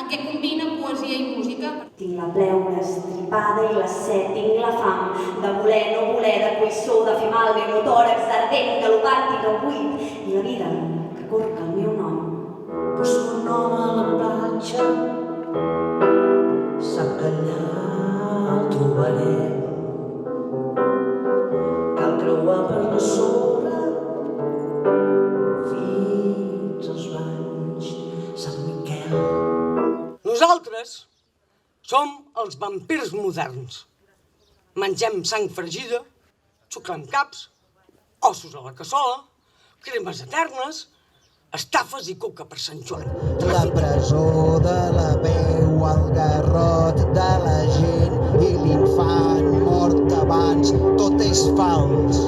que combina poesia i música. Tinc la pleura estripada i la set, tinc la fam de voler, no voler, de coïssor, de fer mal, pneumotòrax, d'ardent, galopant i de buit, i la vida que corca el meu nom. Poso un nom a la platja, sap que allà el trobarem. Cal creuar per la sorra fins als banys Sant Miquel. Nosaltres som els vampirs moderns. Mengem sang fregida, xuclem caps, ossos a la cassola, cremes eternes, estafes i cuca per Sant Joan. La presó de la veu, el garrot de la gent i l'infant mort abans, tot és fals.